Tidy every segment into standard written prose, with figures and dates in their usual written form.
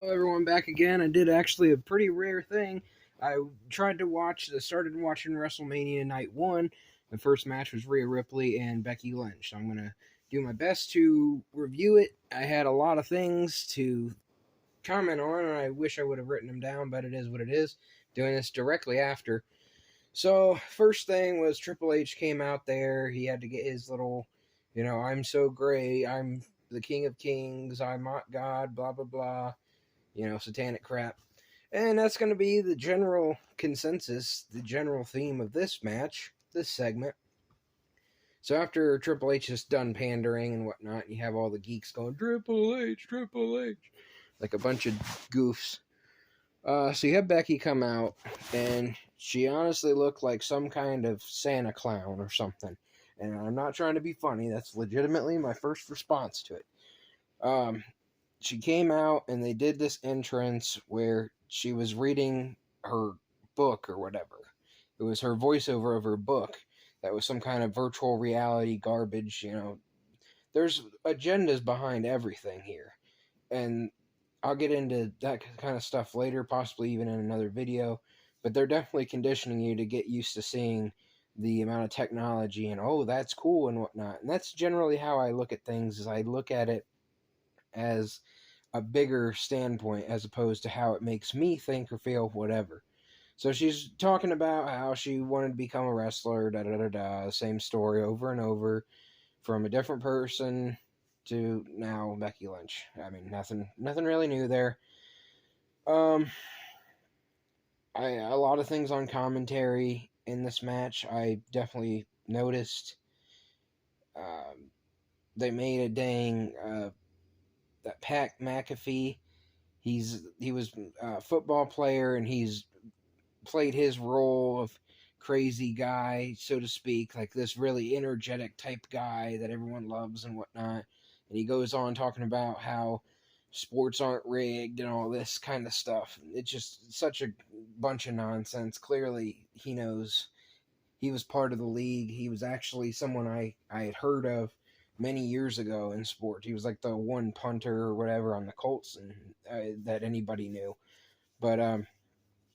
Hello everyone, back again. I did actually a pretty rare thing. I started watching Wrestlemania Night 1. The first match was Rhea Ripley and Becky Lynch. So I'm going to do my best to review it. I had a lot of things to comment on, and I wish I would have written them down, but it is what it is. Doing this directly after. So, first thing was Triple H came out there. He had to get his little, I'm so great. I'm the King of Kings. I'm not God, blah, blah, blah, satanic crap. And that's going to be the general consensus, the general theme of this match, this segment. So after Triple H is done pandering and whatnot, you have all the geeks going, Triple H, like a bunch of goofs. So you have Becky come out, and she honestly looked like some kind of Santa clown or something. And I'm not trying to be funny, that's legitimately my first response to it. She came out and they did this entrance where she was reading her book or whatever. It was her voiceover of her book. That was some kind of virtual reality garbage, There's agendas behind everything here. And I'll get into that kind of stuff later, possibly even in another video. But they're definitely conditioning you to get used to seeing the amount of technology and, oh, that's cool and whatnot. And that's generally how I look at things, is I look at it as a bigger standpoint as opposed to how it makes me think or feel, whatever. So she's talking about how she wanted to become a wrestler, da da da da, same story over and over from a different person to now Becky Lynch. I mean, nothing really new there. Um, a lot of things on commentary in this match I definitely noticed. Um, they made a dang that Pat McAfee. He was a football player, and he's played his role of crazy guy, so to speak, like this really energetic type guy that everyone loves and whatnot. And he goes on talking about how sports aren't rigged and all this kind of stuff. It's just such a bunch of nonsense. Clearly, he knows. He was part of the league. He was actually someone I had heard of many years ago in sport. He was like the one punter or whatever on the Colts, and that anybody knew. But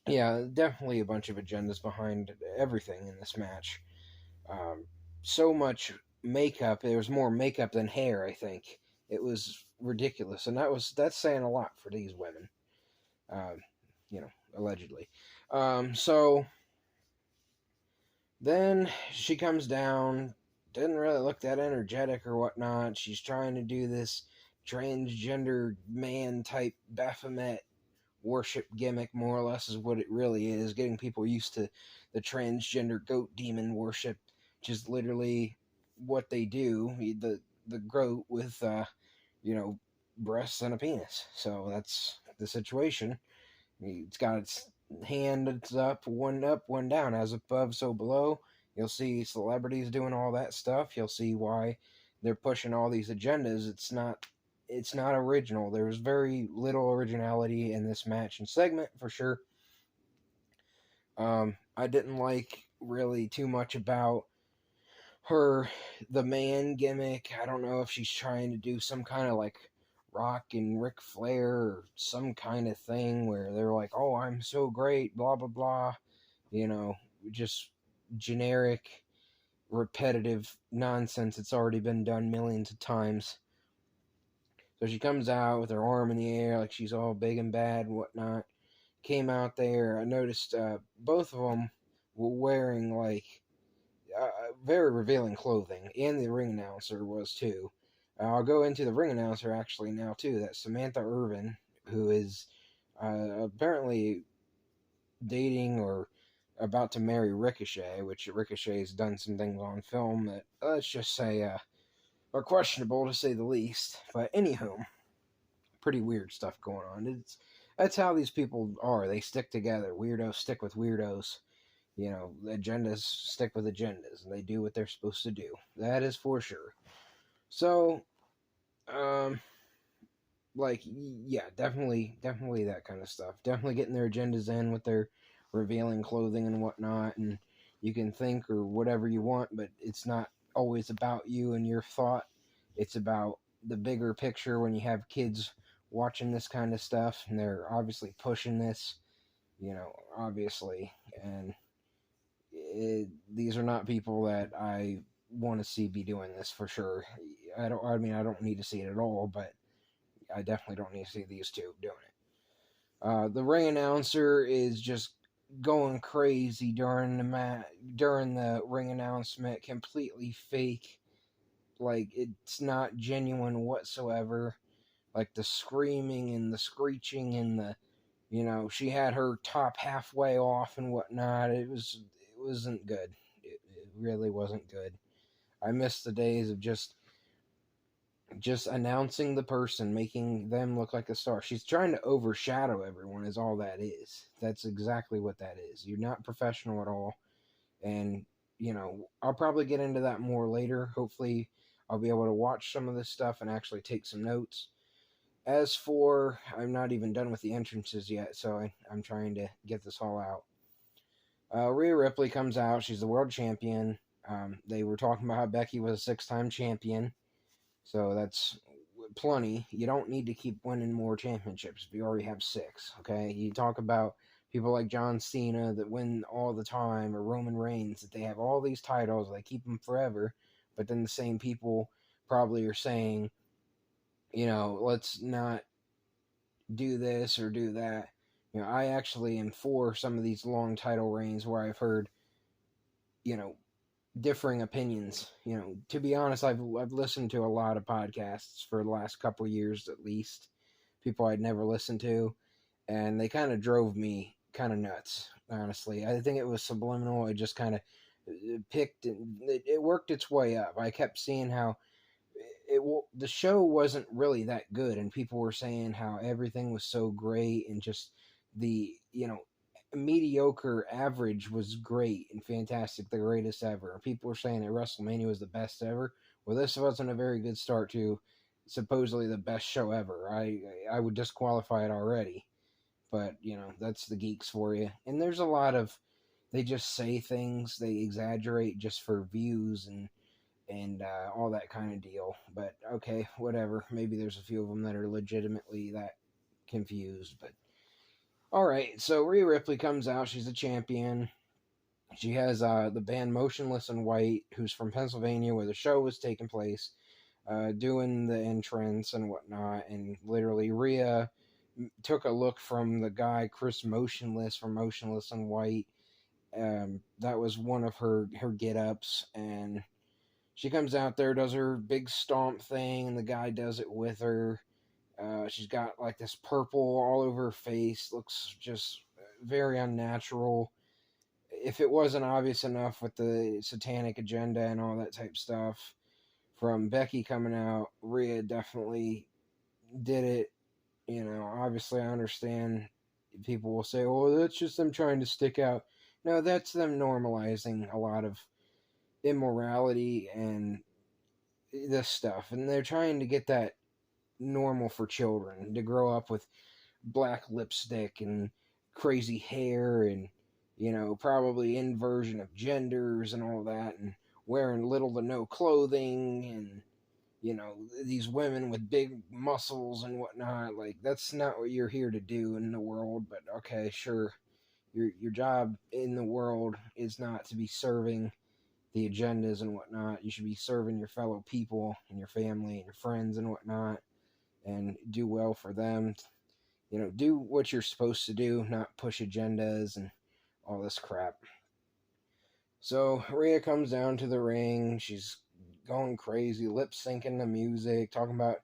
yeah, definitely a bunch of agendas behind everything in this match. Um, so much makeup. There was more makeup than hair, I think. It was ridiculous, and that's saying a lot for these women. Um, allegedly. So then she comes down. Didn't really look that energetic or whatnot. She's trying to do this transgender man type Baphomet worship gimmick, more or less, is what it really is. Getting people used to the transgender goat demon worship, which is literally what they do. The goat with breasts and a penis. So that's the situation. It's got its hand, it's up, one down, as above, so below. You'll see celebrities doing all that stuff. You'll see why they're pushing all these agendas. It's not original. There's very little originality in this match and segment for sure. I didn't like really too much about the man gimmick. I don't know if she's trying to do some kind of like Rock and Ric Flair or some kind of thing where they're like, oh, I'm so great, blah, blah, blah. Just generic, repetitive nonsense that's already been done millions of times. So she comes out with her arm in the air like she's all big and bad and whatnot. Came out there. I noticed both of them were wearing like very revealing clothing, and the ring announcer was too. I'll go into the ring announcer actually now too. That's Samantha Irvin, who is apparently dating or about to marry Ricochet, which Ricochet has done some things on film that, let's just say, are questionable to say the least. But anywho, pretty weird stuff going on. That's how these people are. They stick together. Weirdos stick with weirdos. Agendas stick with agendas, and they do what they're supposed to do. That is for sure. So, yeah, definitely that kind of stuff. Definitely getting their agendas in with their revealing clothing and whatnot, and you can think or whatever you want, but it's not always about you and your thought. It's about the bigger picture when you have kids watching this kind of stuff, and they're obviously pushing this, obviously, and these are not people that I want to see be doing this for sure. I don't need to see it at all, but I definitely don't need to see these two doing it. The ring announcer is just going crazy during the ring announcement, completely fake. Like, it's not genuine whatsoever. Like the screaming and the screeching and she had her top halfway off and whatnot. It wasn't good. It really wasn't good. I miss the days of just announcing the person, making them look like a star. She's trying to overshadow everyone is all that is. That's exactly what that is. You're not professional at all. And, I'll probably get into that more later. Hopefully I'll be able to watch some of this stuff and actually take some notes. As for, I'm not even done with the entrances yet, so I'm trying to get this all out. Rhea Ripley comes out. She's the world champion. They were talking about how Becky was a 6-time champion. So that's plenty. You don't need to keep winning more championships if you already have 6, okay? You talk about people like John Cena that win all the time, or Roman Reigns, that they have all these titles, they keep them forever, but then the same people probably are saying, let's not do this or do that. I actually am for some of these long title reigns where I've heard, differing opinions. To be honest, I've listened to a lot of podcasts for the last couple years at least, people I'd never listened to, and they kind of drove me kind of nuts, honestly. I think it was subliminal. It just kind of picked, and it worked its way up. I kept seeing how the show wasn't really that good, and people were saying how everything was so great, and just the mediocre average was great and fantastic, the greatest ever. People were saying that WrestleMania was the best ever. Well, this wasn't a very good start to supposedly the best show ever. I would disqualify it already, but that's the geeks for you. And there's a lot of, they just say things, they exaggerate just for views and all that kind of deal. But okay, whatever. Maybe there's a few of them that are legitimately that confused, but all right. So Rhea Ripley comes out. She's a champion. She has the band Motionless in White, who's from Pennsylvania, where the show was taking place, doing the entrance and whatnot. And literally, Rhea took a look from the guy Chris Motionless from Motionless in White. That was one of her get-ups, and she comes out there, does her big stomp thing, and the guy does it with her. She's got like this purple all over her face, looks just very unnatural. If it wasn't obvious enough with the satanic agenda and all that type stuff from Becky coming out, Rhea definitely did it. Obviously I understand people will say, oh, that's just them trying to stick out. No, that's them normalizing a lot of immorality and this stuff. And they're trying to get that normal for children to grow up with black lipstick and crazy hair and probably inversion of genders and all that, and wearing little to no clothing, and these women with big muscles and whatnot. Like, that's not what you're here to do in the world. But okay, sure, your job in the world is not to be serving the agendas and whatnot. You should be serving your fellow people and your family and your friends and whatnot, and do well for them. Do what you're supposed to do, not push agendas and all this crap. So Rhea comes down to the ring. She's going crazy, lip syncing the music, talking about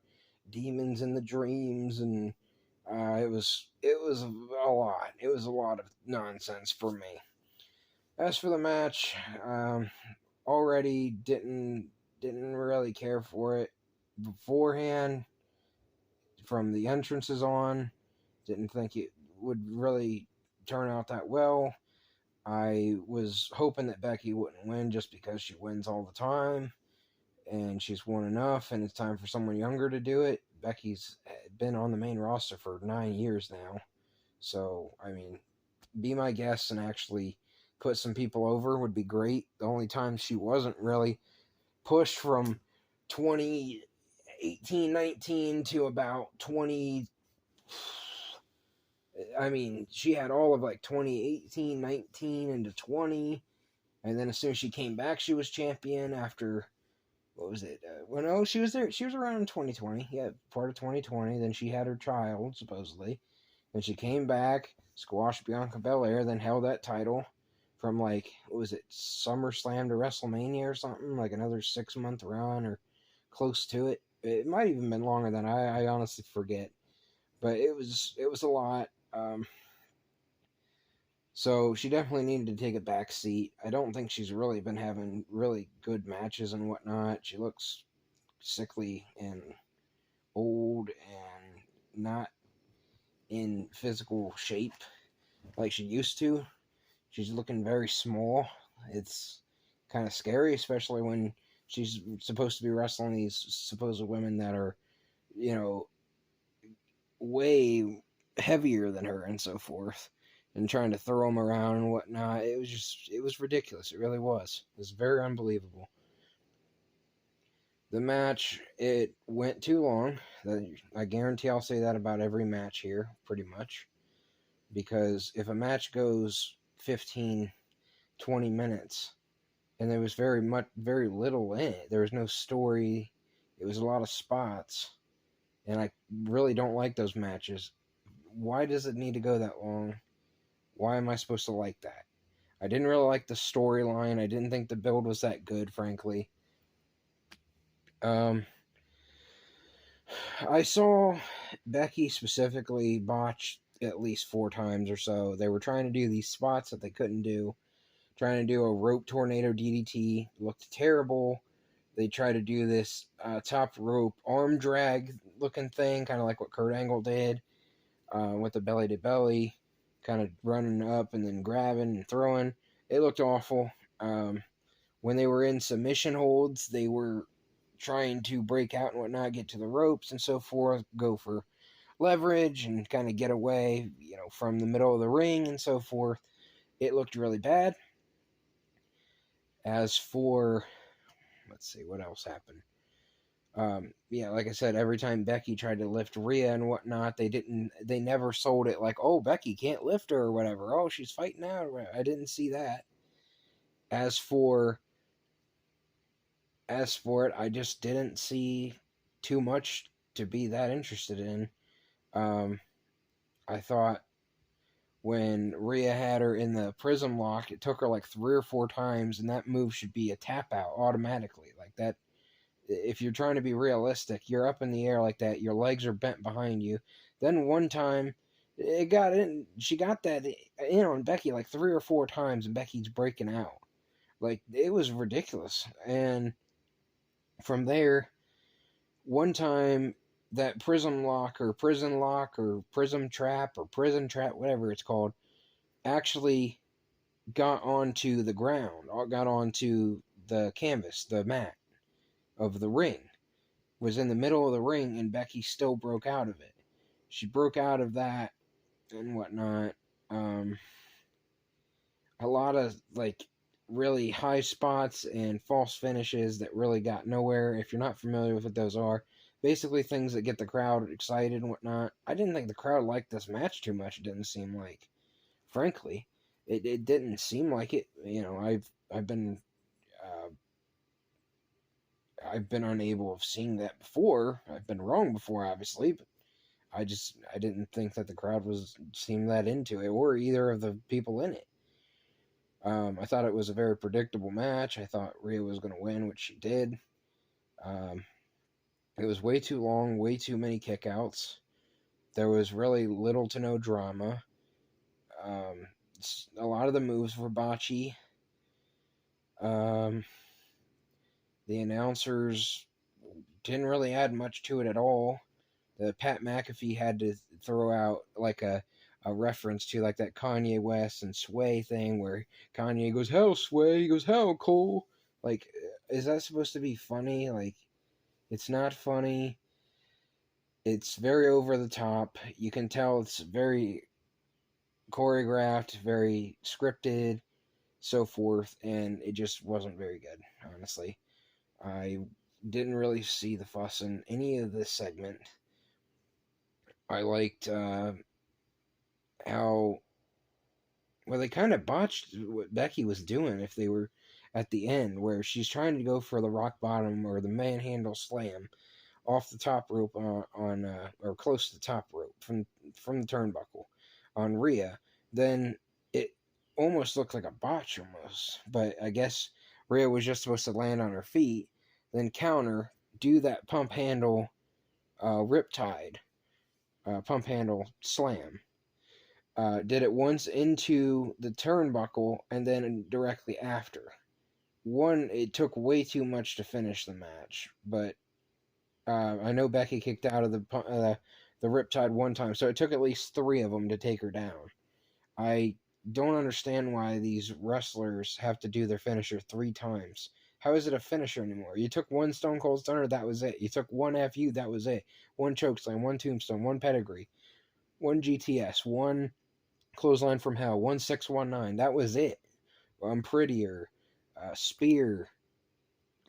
demons in the dreams, and it was a lot. It was a lot of nonsense for me. As for the match, already didn't really care for it beforehand. From the entrances on, didn't think it would really turn out that well. I was hoping that Becky wouldn't win just because she wins all the time, and she's won enough, and it's time for someone younger to do it. Becky's been on the main roster for 9 years now, so, be my guest and actually put some people over would be great. The only time she wasn't really pushed from 2018-19 to about 20 I mean, she had all of like 2018, 19 into 20. And then as soon as she came back, she was champion after, what was it? Well, no, she was there. She was around in 2020. Yeah, part of 2020. Then she had her child, supposedly. Then she came back, squashed Bianca Belair, then held that title from like, what was it, SummerSlam to WrestleMania or something? Like another 6-month run or close to it. It might even been longer than I honestly forget. But it was a lot. So she definitely needed to take a back seat. I don't think she's really been having really good matches and whatnot. She looks sickly and old and not in physical shape like she used to. She's looking very small. It's kind of scary, especially when she's supposed to be wrestling these supposed women that are, you know, way heavier than her and so forth, and trying to throw them around and whatnot. It was ridiculous. It really was. It was very unbelievable. The match, it went too long. I guarantee I'll say that about every match here, pretty much. Because if a match goes 15, 20 minutes, and there was very little in it, there was no story, it was a lot of spots, and I really don't like those matches. Why does it need to go that long? Why am I supposed to like that? I didn't really like the storyline. I didn't think the build was that good, frankly. I saw Becky specifically botch at least 4 times or so. They were trying to do these spots that they couldn't do. Trying to do a rope tornado DDT. Looked terrible. They tried to do this top rope arm drag looking thing, kind of like what Kurt Angle did with the belly to belly, kind of running up and then grabbing and throwing. It looked awful. When they were in submission holds, they were trying to break out and whatnot, get to the ropes and so forth, go for leverage and kind of get away, from the middle of the ring and so forth. It looked really bad. As for, let's see, what else happened? Like I said, every time Becky tried to lift Rhea and whatnot, they never sold it like, oh, Becky can't lift her or whatever. Oh, she's fighting out. I didn't see that. As for it, I just didn't see too much to be that interested in. I thought when Rhea had her in the prism lock, it took her like 3 or 4 times, and that move should be a tap out automatically. Like that, if you're trying to be realistic, you're up in the air like that, your legs are bent behind you. Then one time, it got in, she got that in on Becky like 3 or 4 times, and Becky's breaking out. Like, it was ridiculous. And from there, one time, that prism lock or prison lock or prism trap or prison trap, whatever it's called, actually got onto the ground, got onto the canvas, the mat of the ring, was in the middle of the ring, and Becky still broke out of it. She broke out of that and whatnot. A lot of, like, really high spots and false finishes that really got nowhere. If you're not familiar with what those are, basically things that get the crowd excited and whatnot. I didn't think the crowd liked this match too much. It didn't seem like, frankly, it didn't seem like it. I've been unable of seeing that before. I've been wrong before, obviously, but I didn't think that the crowd seemed that into it, or either of the people in it. I thought it was a very predictable match. I thought Rhea was going to win, which she did. It was way too long, way too many kickouts. There was really little to no drama. A lot of the moves were botchy. The announcers didn't really add much to it at all. The Pat McAfee had to throw out like a reference to like that Kanye West and Sway thing where Kanye goes, "Hell, Sway," he goes, "Hell, Cole." Like, is that supposed to be funny? Like, it's not funny. It's very over the top. You can tell it's very choreographed, very scripted, so forth, and it just wasn't very good, honestly. I didn't really see the fuss in any of this segment. I liked how, well, they kind of botched what Becky was doing if they were at the end, where she's trying to go for the rock bottom or the manhandle slam off the top rope or close to the top rope from the turnbuckle on Rhea. Then it almost looked like a botch almost, but I guess Rhea was just supposed to land on her feet, then counter, do that pump handle riptide, pump handle slam. Did it once into the turnbuckle and then directly after. It took way too much to finish the match, but I know Becky kicked out of the Riptide one time, so it took at least 3 of them to take her down. I don't understand why these wrestlers have to do their finisher 3 times. How is it a finisher anymore? You took one Stone Cold Stunner, that was it. You took one FU, that was it. One chokeslam, one tombstone, one pedigree, one GTS, one clothesline from hell, 1619. That was it. I'm prettier. Spear.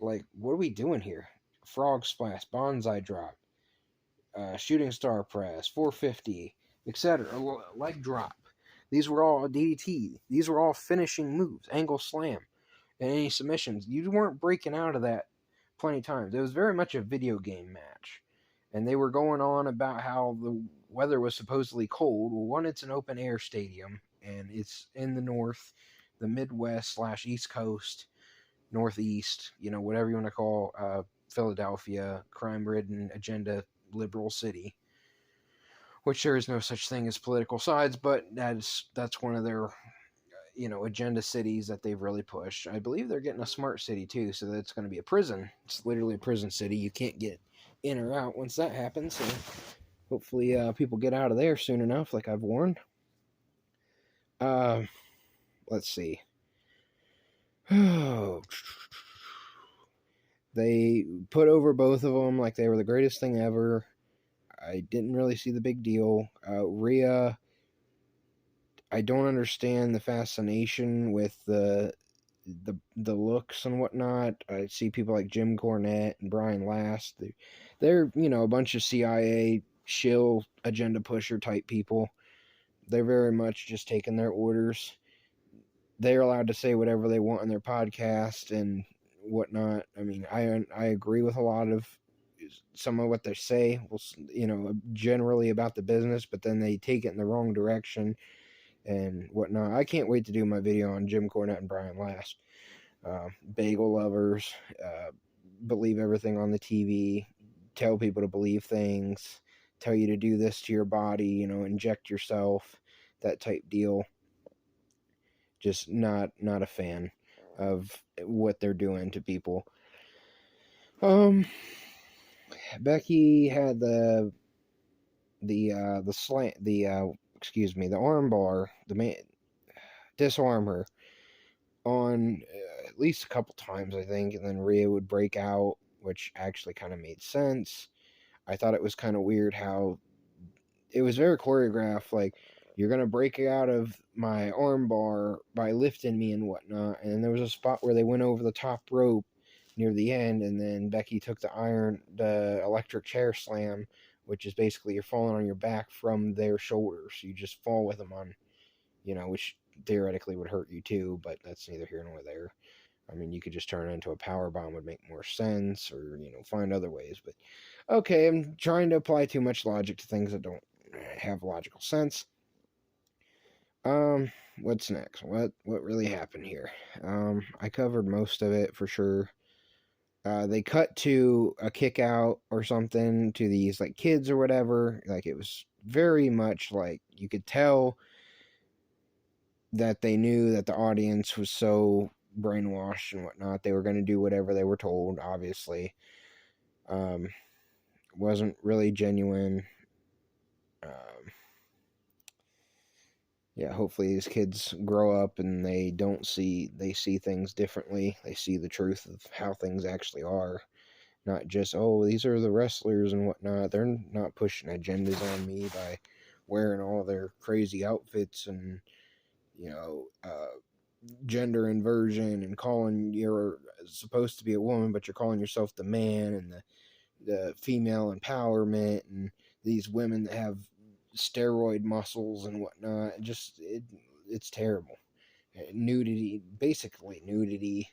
Like, what are we doing here? Frog splash, bonsai drop, shooting star press, 450, etc. Leg drop. These were all DDT. These were all finishing moves. Angle slam. And any submissions. You weren't breaking out of that plenty of times. It was very much a video game match. And they were going on about how the weather was supposedly cold. Well, one, it's an open air stadium, and it's in the north, the Midwest / East Coast, Northeast, whatever you want to call Philadelphia, crime-ridden, agenda liberal city, which there is no such thing as political sides, but that's one of their agenda cities that they've really pushed. I believe they're getting a smart city too, so that's going to be a prison. It's literally a prison city. You can't get in or out once that happens, so hopefully people get out of there soon enough, like I've warned. Let's see. They put over both of them like they were the greatest thing ever. I didn't really see the big deal. Rhea, I don't understand the fascination with the looks and whatnot. I see people like Jim Cornette and Brian Last. They're a bunch of CIA shill agenda pusher type people. They're very much just taking their orders. They're allowed to say whatever they want on their podcast and whatnot. I mean, I agree with a lot of some of what they say, generally about the business, but then they take it in the wrong direction and whatnot. I can't wait to do my video on Jim Cornette and Brian Last. Bagel lovers, believe everything on the TV, tell people to believe things, tell you to do this to your body, inject yourself, that type deal. Just not a fan of what they're doing to people. Becky had the arm bar, disarm her on at least a couple times, I think, and then Rhea would break out, which actually kind of made sense. I thought it was kind of weird how it was very choreographed, like, you're going to break out of my arm bar by lifting me and whatnot, and there was a spot where they went over the top rope near the end, and then Becky took the electric chair slam, which is basically you're falling on your back from their shoulders. You just fall with them on, which theoretically would hurt you too, but that's neither here nor there. I mean, you could just turn it into a power bomb, would make more sense, or, find other ways. But, okay, I'm trying to apply too much logic to things that don't have logical sense. What's next? What really happened here? I covered most of it for sure. They cut to a kick out or something to these like kids or whatever. Like, it was very much like you could tell that they knew that the audience was so brainwashed and whatnot. They were going to do whatever they were told, obviously. Wasn't really genuine. Yeah, hopefully these kids grow up and they see things differently. They see the truth of how things actually are. Not just, oh, these are the wrestlers and whatnot. They're not pushing agendas on me by wearing all their crazy outfits and, gender inversion and calling you're supposed to be a woman, but you're calling yourself the man, and the female empowerment, and these women that have steroid muscles and whatnot. It's terrible. Nudity, basically nudity.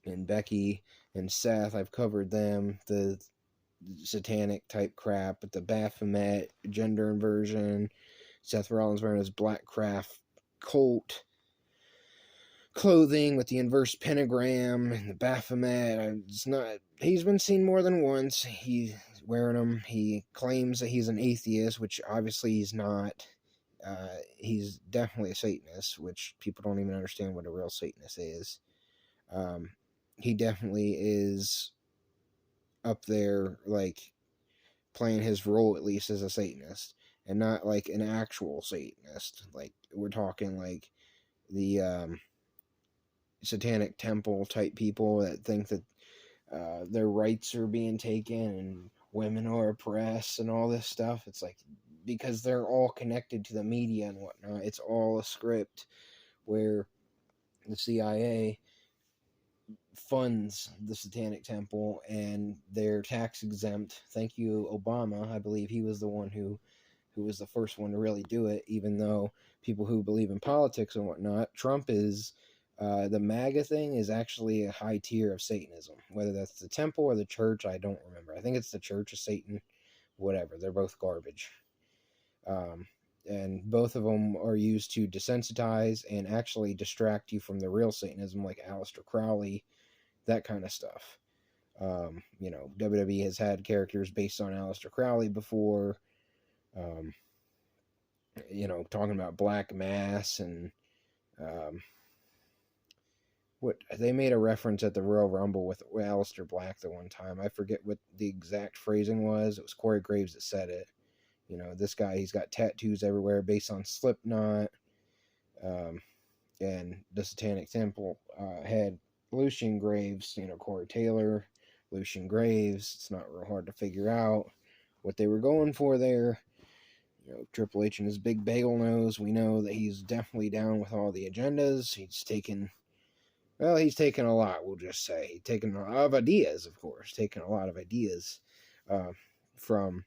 And Becky and Seth, I've covered them. The satanic type crap, but the Baphomet, gender inversion, Seth Rollins wearing his black craft coat clothing with the inverse pentagram and the Baphomet. It's not. He's been seen more than once. He's wearing them. He claims that he's an atheist, which obviously he's not. He's definitely a Satanist, which people don't even understand what a real Satanist is. He definitely is up there, like, playing his role at least as a Satanist, and not like an actual Satanist. Like, we're talking like the satanic temple type people that think that their rights are being taken and women are oppressed and all this stuff. It's like, because they're all connected to the media and whatnot. It's all a script where the CIA funds the satanic temple and they're tax exempt. Thank you, Obama. I believe he was the one who was the first one to really do it, even though people who believe in politics and whatnot, Trump is, the MAGA thing is actually a high tier of Satanism. Whether that's the temple or the church, I don't remember. I think it's the Church of Satan, whatever. They're both garbage. And both of them are used to desensitize and actually distract you from the real Satanism, like Aleister Crowley, that kind of stuff. WWE has had characters based on Aleister Crowley before. Talking about Black Mass and what they made a reference at the Royal Rumble with Aleister Black the one time. I forget what the exact phrasing was. It was Corey Graves that said it. This guy, he's got tattoos everywhere based on Slipknot. And the Satanic Temple had Lucian Graves, Corey Taylor, Lucian Graves. It's not real hard to figure out what they were going for there. Triple H and his big bagel nose, we know that he's definitely down with all the agendas. He's taken a lot, we'll just say. He's taken a lot of ideas, of course. Taken a lot of ideas from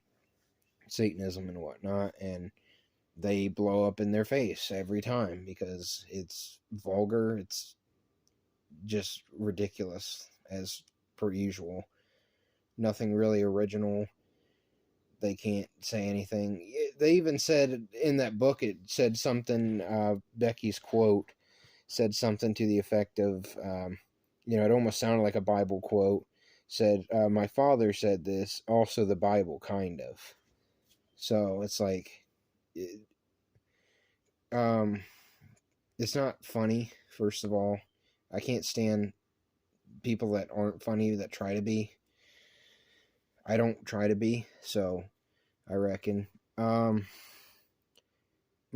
Satanism and whatnot, and they blow up in their face every time because it's vulgar. It's just ridiculous, as per usual. Nothing really original. They can't say anything. They even said in that book, it said something, Becky's quote said something to the effect of, it almost sounded like a Bible quote, said, my father said this, also the Bible, kind of. So it's like, it's not funny, first of all. I can't stand people that aren't funny, that try to be. I don't try to be, so I reckon.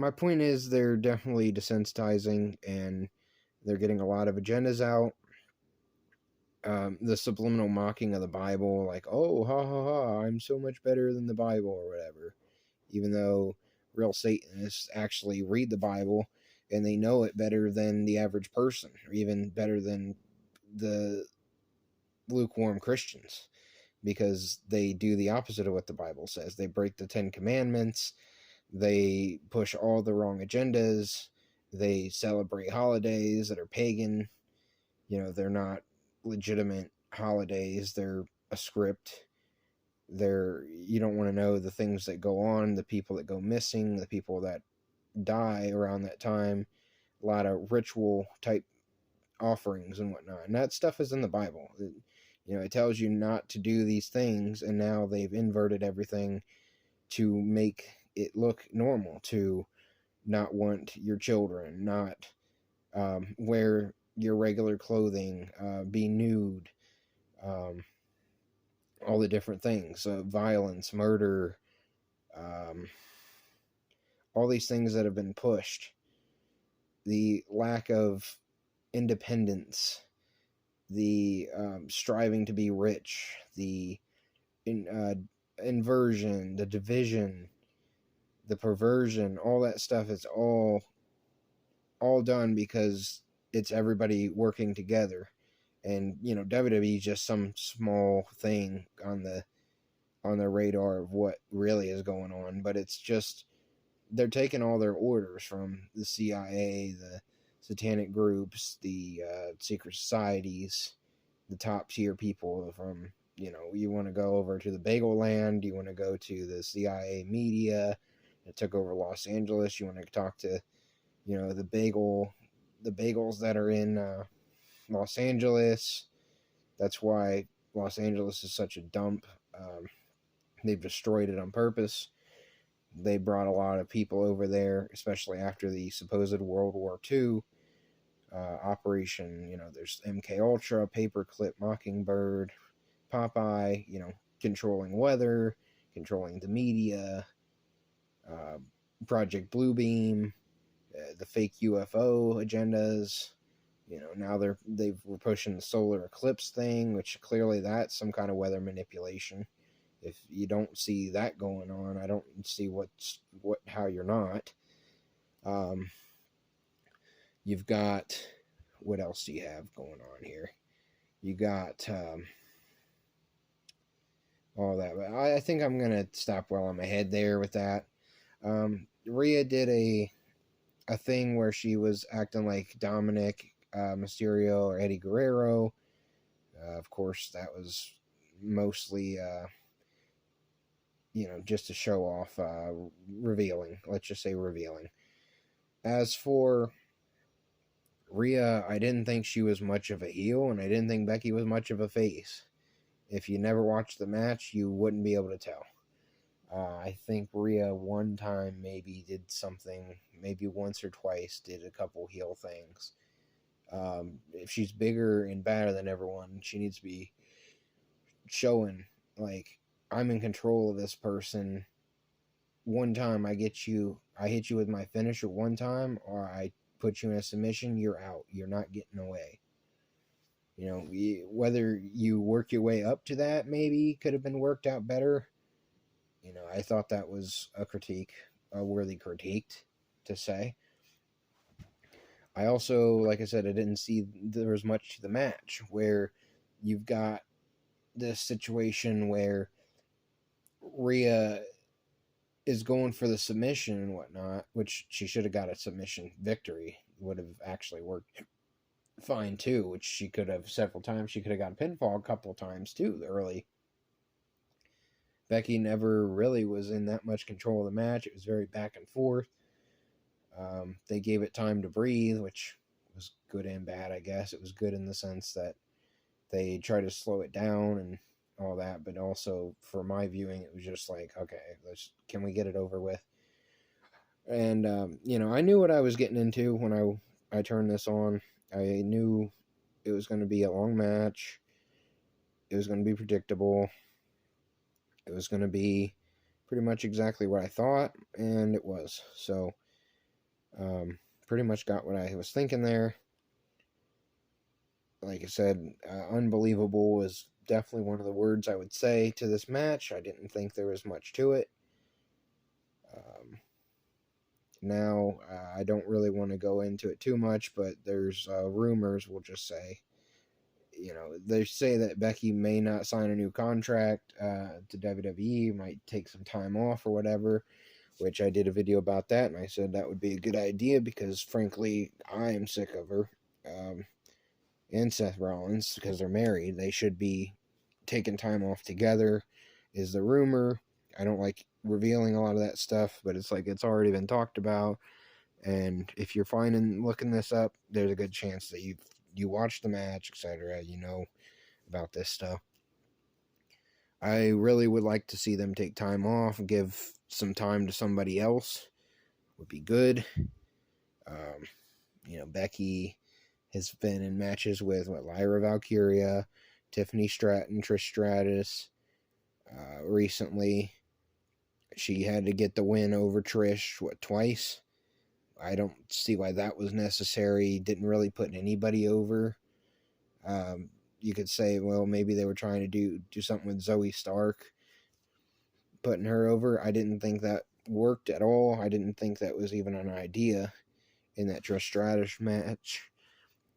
My point is, they're definitely desensitizing, and they're getting a lot of agendas out. The subliminal mocking of the Bible, like, oh, ha ha ha, I'm so much better than the Bible, or whatever. Even though real Satanists actually read the Bible, and they know it better than the average person, or even better than the lukewarm Christians, because they do the opposite of what the Bible says. They break the 10 Commandments. They push all the wrong agendas. They celebrate holidays that are pagan. They're not legitimate holidays. They're a script. You don't want to know the things that go on, the people that go missing, the people that die around that time. A lot of ritual type offerings and whatnot. And that stuff is in the Bible. It tells you not to do these things, and now they've inverted everything to make it look normal, to not want your children, not wear your regular clothing, be nude, all the different things, violence, murder, all these things that have been pushed, the lack of independence, the striving to be rich, the inversion, the division, the perversion, all that stuff is all done because it's everybody working together. And WWE is just some small thing on the on their radar of what really is going on, but it's just they're taking all their orders from the CIA, the satanic groups, the secret societies, the top tier people from, you want to go over to the Bagel Land, you want to go to the CIA media that took over Los Angeles, you want to talk to, the bagels that are in Los Angeles. That's why Los Angeles is such a dump. They've destroyed it on purpose. They brought a lot of people over there, especially after the supposed World War II operation. There's MK Ultra, Paperclip, Mockingbird, Popeye. Controlling weather, controlling the media, Project Bluebeam, the fake UFO agendas. Now they were pushing the solar eclipse thing, which clearly that's some kind of weather manipulation. If you don't see that going on, I don't see how you're not. You've got, what else do you have going on here? You got all that. But I think I'm going to stop while I'm ahead there with that. Rhea did a thing where she was acting like Dominic Mysterio or Eddie Guerrero. Of course, that was mostly, just to show off, revealing. Let's just say revealing. As for Rhea, I didn't think she was much of a heel, and I didn't think Becky was much of a face. If you never watched the match, you wouldn't be able to tell. I think Rhea one time maybe did something, maybe once or twice did a couple heel things. If she's bigger and badder than everyone, she needs to be showing, like, I'm in control of this person. One time I hit you with my finisher one time, or I put you in a submission, you're out. You're not getting away. Whether you work your way up to that maybe could have been worked out better. I thought that was a worthy critique to say. I also, like I said, I didn't see there was much to the match where you've got this situation where Rhea is going for the submission and whatnot, which she should have got a submission victory. Would have actually worked fine too, which she could have several times. She could have got a pinfall a couple of times too early. Becky never really was in that much control of the match. It was very back and forth. They gave it time to breathe, which was good and bad, I guess. It was good in the sense that they tried to slow it down and all that, but also for my viewing, it was just like, okay, can we get it over with? And I knew what I was getting into when I turned this on. I knew it was going to be a long match. It was going to be predictable. It was going to be pretty much exactly what I thought, and it was. So, pretty much got what I was thinking there. Like I said, unbelievable was definitely one of the words I would say to this match. I didn't think there was much to it. Now, I don't really want to go into it too much, but there's rumors, we'll just say. They say that Becky may not sign a new contract to WWE, might take some time off or whatever, which I did a video about that, and I said that would be a good idea because, frankly, I am sick of her. And Seth Rollins, because they're married, they should be taking time off together, is the rumor. I don't like revealing a lot of that stuff, but it's like it's already been talked about, and if you're looking this up, there's a good chance that you watch the match, etc., about this stuff. I really would like to see them take time off, give some time to somebody else, would be good. Becky has been in matches with Lyra Valkyria, Tiffany Stratton, Trish Stratus. Recently, she had to get the win over Trish, twice? I don't see why that was necessary. Didn't really put anybody over. You could say, well, maybe they were trying to do something with Zoe Stark, putting her over. I didn't think that worked at all. I didn't think that was even an idea in that Trish Stratus match.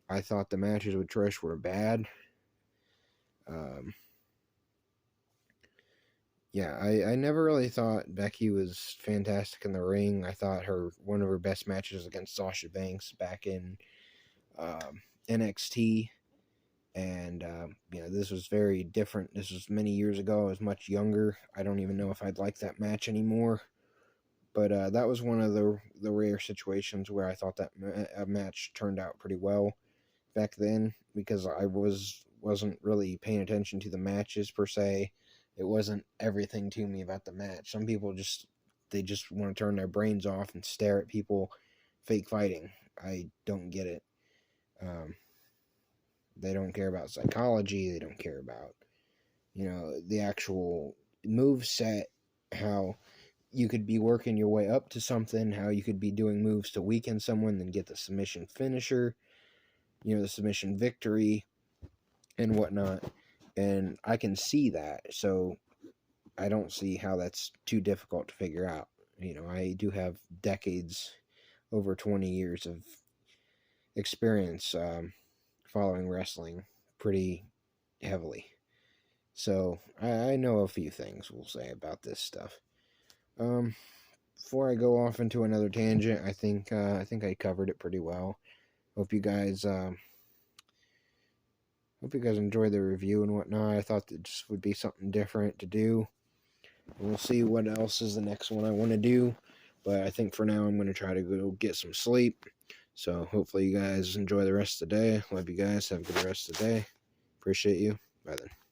I thought the matches with Trish were bad. Yeah, I never really thought Becky was fantastic in the ring. I thought one of her best matches against Sasha Banks back in NXT, and this was very different. This was many years ago. I was much younger. I don't even know if I'd like that match anymore. But that was one of the rare situations where I thought that match turned out pretty well back then, because I wasn't really paying attention to the matches per se. It wasn't everything to me about the match. Some people they just want to turn their brains off and stare at people fake fighting. I don't get it. They don't care about psychology. They don't care about the actual move set, how you could be working your way up to something, how you could be doing moves to weaken someone, then get the submission finisher, the submission victory and whatnot. And I can see that, so I don't see how that's too difficult to figure out. I do have decades, over 20 years of experience following wrestling pretty heavily. So I know a few things, we'll say, about this stuff. Before I go off into another tangent, I think I covered it pretty well. Hope you guys enjoyed the review and whatnot. I thought that just would be something different to do. We'll see what else is the next one I want to do. But I think for now I'm going to try to go get some sleep. So hopefully you guys enjoy the rest of the day. Love you guys. Have a good rest of the day. Appreciate you. Bye then.